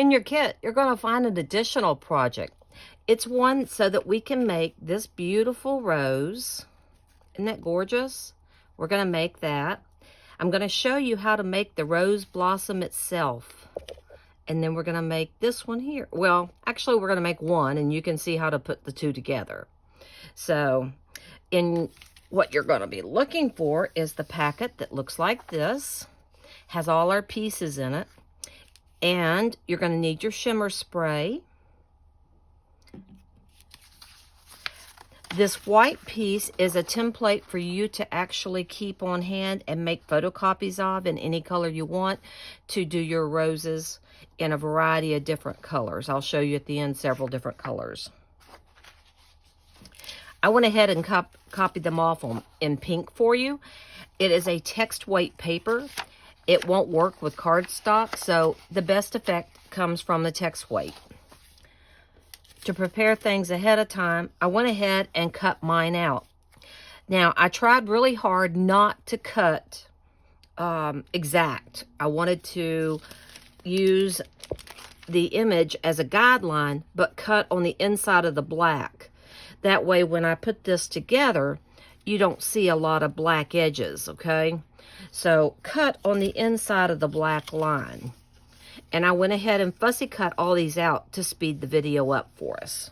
in your kit, you're going to find an additional project. It's one so that we can make this beautiful rose. Isn't that gorgeous? We're going to make that. I'm going to show you how to make the rose blossom itself. And then we're going to make this one here. Well, actually, we're going to make one, and you can see how to put the two together. So, what you're going to be looking for is the packet that looks like this. Has all our pieces in it. And you're going to need your shimmer spray. This white piece is a template for you to actually keep on hand and make photocopies of in any color you want to do your roses in a variety of different colors. I'll show you at the end several different colors. I went ahead and copied them off in pink for you. It is a text weight paper. It won't work with cardstock, so the best effect comes from the text weight. To prepare things ahead of time, I went ahead and cut mine out. Now, I tried really hard not to cut exact. I wanted to use the image as a guideline, but cut on the inside of the black. That way, when I put this together, you don't see a lot of black edges, okay? So, cut on the inside of the black line. And I went ahead and fussy cut all these out to speed the video up for us.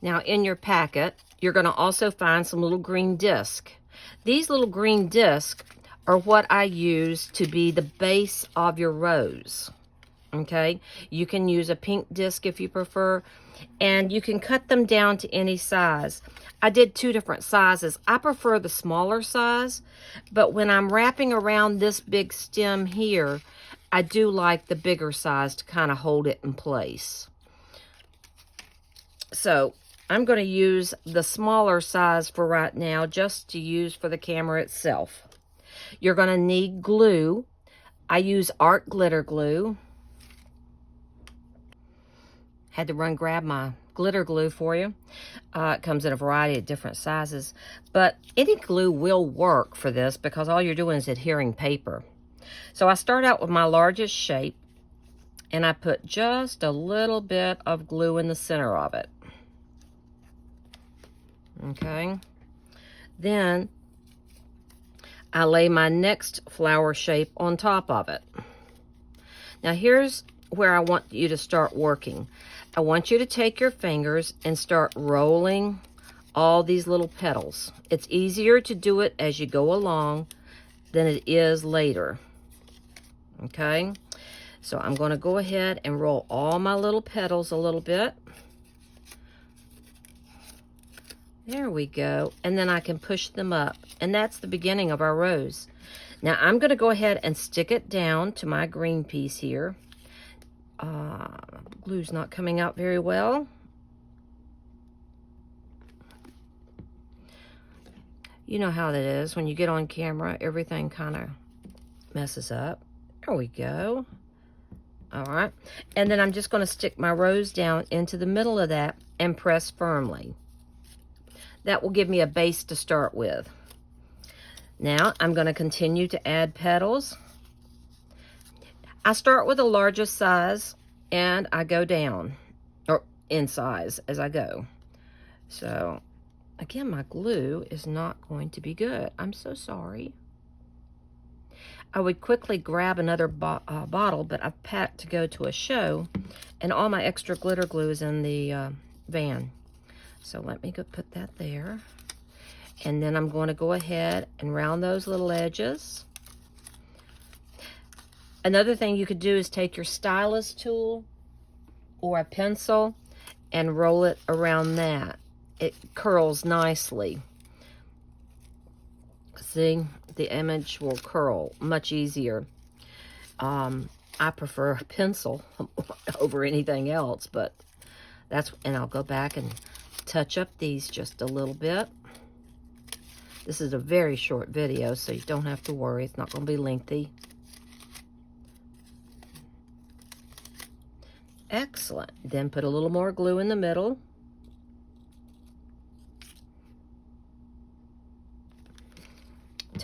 Now, in your packet, you're going to also find some little green discs. These little green discs are what I use to be the base of your rose. Okay? You can use a pink disc if you prefer, and you can cut them down to any size. I did 2 different sizes. I prefer the smaller size, but when I'm wrapping around this big stem here, I do like the bigger size to kind of hold it in place. So I'm going to use the smaller size for right now, just to use for the camera itself. You're going to need glue. I use art glitter glue. Had to run grab my glitter glue for you. It comes in a variety of different sizes, but any glue will work for this because all you're doing is adhering paper. So I start out with my largest shape, and I put just a little bit of glue in the center of it. Okay. Then I lay my next flower shape on top of it. Now here's where I want you to start working. I want you to take your fingers and start rolling all these little petals. It's easier to do it as you go along than it is later. Okay? So I'm going to go ahead and roll all my little petals a little bit. There we go. And then I can push them up. And that's the beginning of our rose. Now I'm going to go ahead and stick it down to my green piece here. Glue's not coming out very well. You know how that is. When you get on camera, everything kind of messes up. There we go. All right. And then I'm just going to stick my rose down into the middle of that and press firmly. That will give me a base to start with. Now, I'm going to continue to add petals. I start with the largest size, and I go down, or in size as I go. So, again, my glue is not going to be good. I'm so sorry. I would quickly grab another bottle, but I've packed to go to a show, and all my extra glitter glue is in the van. So let me go put that there. And then I'm going to go ahead and round those little edges. Another thing you could do is take your stylus tool or a pencil and roll it around that. It curls nicely. See, the image will curl much easier. I prefer a pencil over anything else, but and I'll go back and touch up these just a little bit. This is a very short video, so you don't have to worry. It's not going to be lengthy. Excellent. Then put a little more glue in the middle.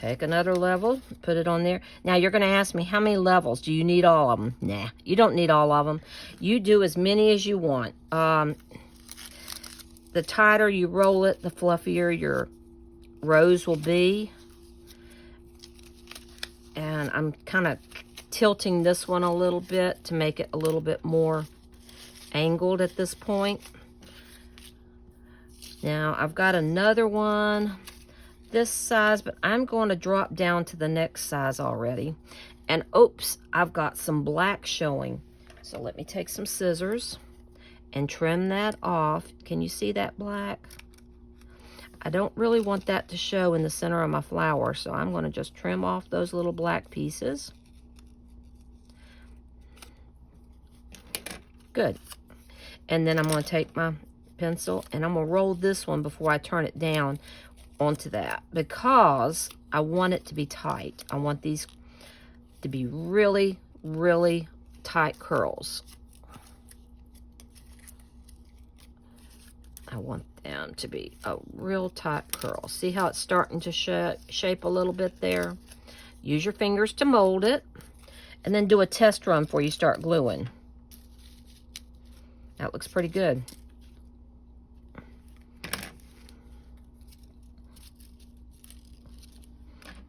Take another level, put it on there. Now you're going to ask me, how many levels? Do you need all of them? Nah, you don't need all of them. You do as many as you want. The tighter you roll it, the fluffier your rose will be. And I'm kind of tilting this one a little bit to make it a little bit more angled at this point. Now I've got another one this size, but I'm going to drop down to the next size already. And oops, I've got some black showing. So let me take some scissors and trim that off. Can you see that black? I don't really want that to show in the center of my flower, so I'm going to just trim off those little black pieces. Good. And then I'm going to take my pencil and I'm going to roll this one before I turn it down onto that, because I want it to be tight. I want these to be really, really tight curls. I want them to be a real tight curl. See how it's starting to shape a little bit there? Use your fingers to mold it, and then do a test run before you start gluing. That looks pretty good.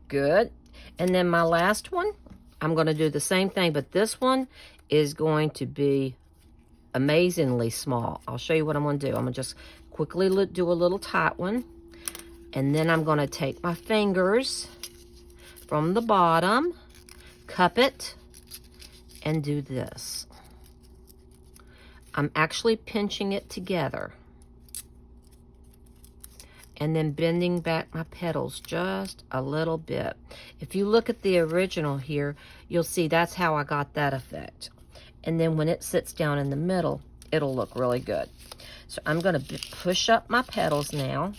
Good. And then my last one, I'm going to do the same thing, but this one is going to be amazingly small. I'll show you what I'm going to do. I'm going to just quickly do a little tight one. And then I'm going to take my fingers from the bottom, cup it, and do this. I'm actually pinching it together. And then bending back my petals just a little bit. If you look at the original here, you'll see that's how I got that effect. And then when it sits down in the middle, it'll look really good. So I'm going to push up my petals now.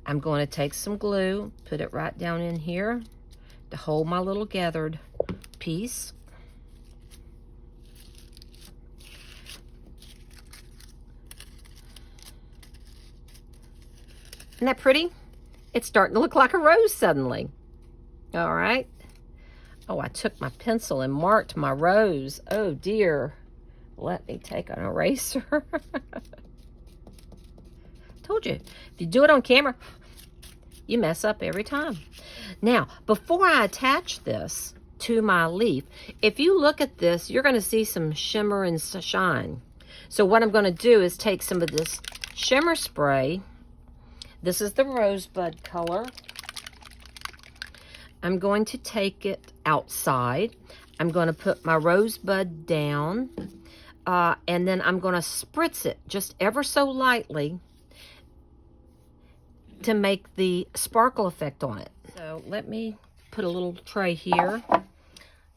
I'm going to take some glue, put it right down in here to hold my little gathered piece. Isn't that pretty? It's starting to look like a rose suddenly. All right. Oh, I took my pencil and marked my rose. Oh, dear. Let me take an eraser. Told you, if you do it on camera, you mess up every time. Now, before I attach this to my leaf, if you look at this, you're going to see some shimmer and shine. So what I'm going to do is take some of this shimmer spray. This is the rosebud color. I'm going to take it outside. I'm going to put my rosebud down, and then I'm going to spritz it just ever so lightly to make the sparkle effect on it. So let me put a little tray here.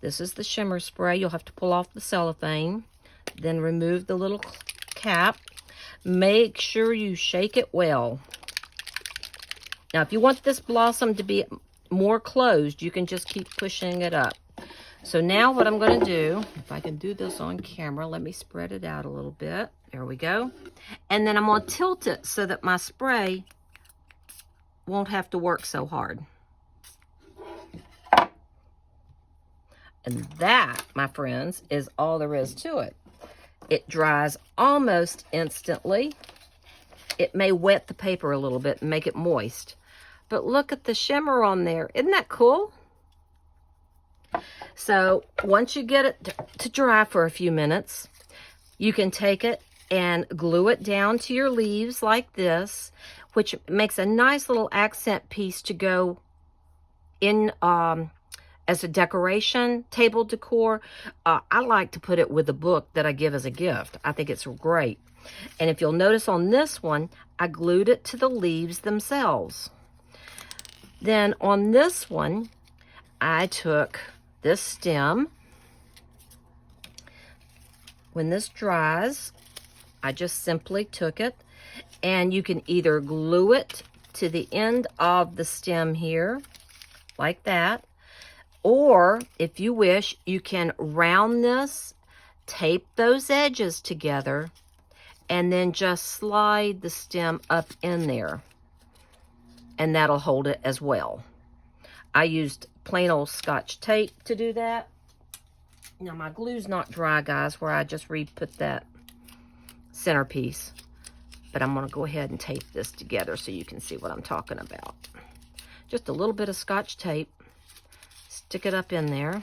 This is the shimmer spray. You'll have to pull off the cellophane, then remove the little cap. Make sure you shake it well. Now, if you want this blossom to be more closed, you can just keep pushing it up. So now what I'm going to do, if I can do this on camera, let me spread it out a little bit. There we go. And then I'm going to tilt it so that my spray won't have to work so hard. And that, my friends, is all there is to it. It dries almost instantly. It may wet the paper a little bit and make it moist. But look at the shimmer on there. Isn't that cool? So once you get it to dry for a few minutes, you can take it and glue it down to your leaves like this, which makes a nice little accent piece to go in as a decoration, table decor. I like to put it with a book that I give as a gift. I think it's great. And if you'll notice on this one, I glued it to the leaves themselves. Then on this one, I took this stem. When this dries, I just simply took it, and you can either glue it to the end of the stem here, like that, or if you wish, you can round this, tape those edges together, and then just slide the stem up in there, and that'll hold it as well. I used plain old Scotch tape to do that. Now my glue's not dry, guys, where I just re-put that centerpiece, but I'm going to go ahead and tape this together so you can see what I'm talking about. Just a little bit of Scotch tape, stick it up in there.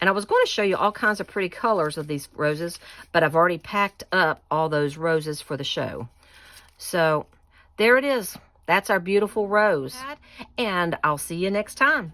And I was going to show you all kinds of pretty colors of these roses, but I've already packed up all those roses for the show. So there it is. That's our beautiful rose. And I'll see you next time.